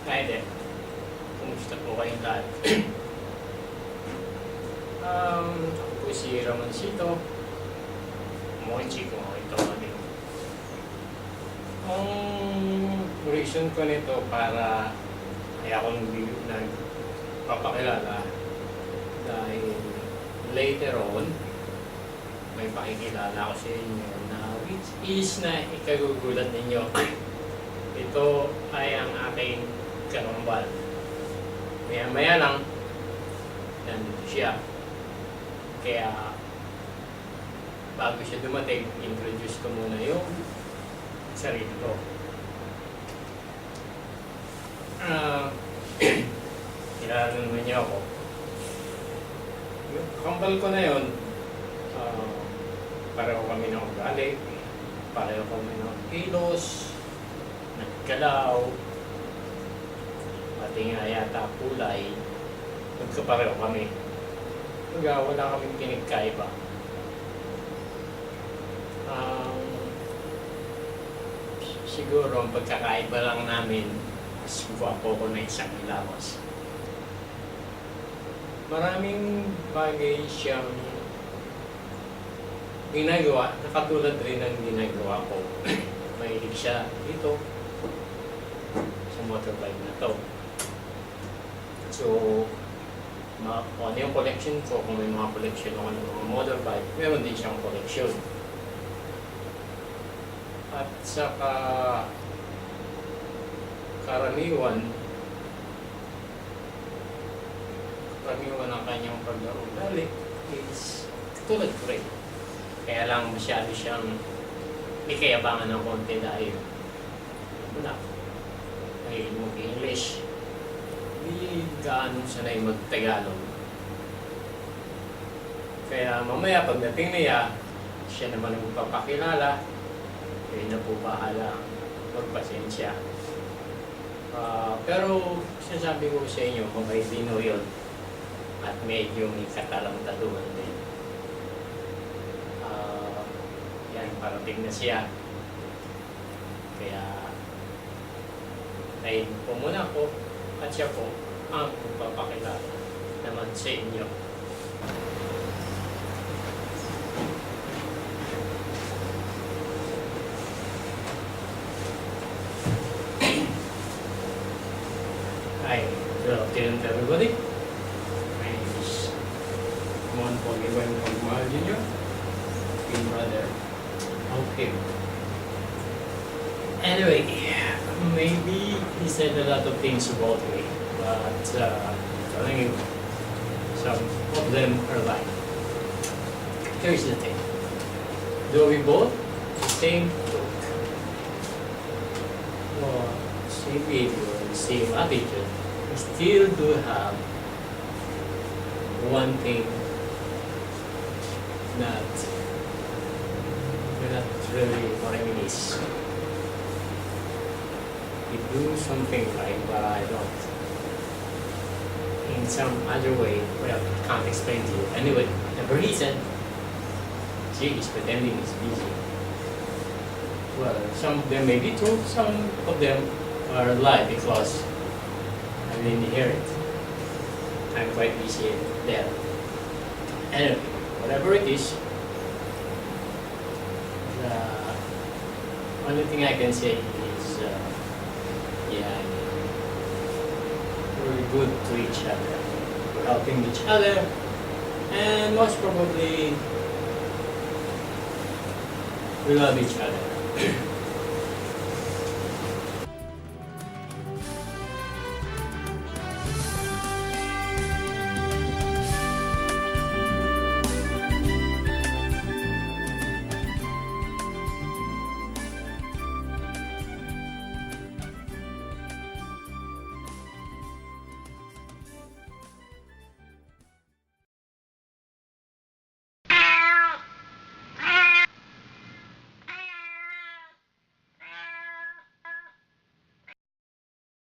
Hi there. Kumusta po kayong lahat? Ako po si Ramoncito. Mochi kung ako ito ulit. Ang reason ko nito para ay ako nagpapakilala dahil later on may pakikilala ko sa inyo na which is na ikagugulat ninyo. Ito ay ang aking karambal. Maya-maya lang, nandito siya. Kaya, bago siya dumating, introduce ko muna yung sarili ko. Kilala naman niyo ako. Yung kambal ko na yun, pareho kami ng ugali, pareho kami ng kilos, nagkalaw, pati nga yata kulay, magkapareho kami. Wala kaming pinagkaiba. Siguro ang pagkakaiba lang namin is guwapo ko na isang ilamos. Maraming bagay siyang ginagawa, nakatulad rin ng ginagawa ko. Mahilig siya dito sa motorbike na to. So, ano yung collection ko, kung may mga collection ako ng mga motorbike, meron din siyang collection. At saka karaniwan ang kanyang pag-uugali is tulad ko rin. Kaya lang masyado siyang may kayabangan ng konti dahil wala. Mahilig mo English. Hindi gaano sanay mag-Tagalog. Kaya mamaya pagdating niya, siya naman ang magpapakilala. Kaya na po bahala magpasensya. Pero sinasabi ko sa inyo, mabait din o yun. At medyo may katalang-taluhan din. Yan, parating na siya. Kaya, nahin po muna ko at siya po ang magpapakilala naman sa inyo. Hi, good afternoon to everybody. My name is Mon Poliwan Pagmahal Jr. Big brother. Okay. Anyway, maybe he said a lot of things about me, but telling you, some of them are lying. Here's the thing. Do we both the same look, or same behavior, same attitude, we still do have one thing that we're not really reminisce. We do something right, but I don't. In some other way, well, I can't explain to you. Anyway, the reason she is pretending is busy. Well, some of them may be true, some of them are lie because I didn't hear it. I'm quite busy there. Anyway, whatever it is, the only thing I can say is, yeah, we're good to each other. We're helping each other, and most probably, we love each other.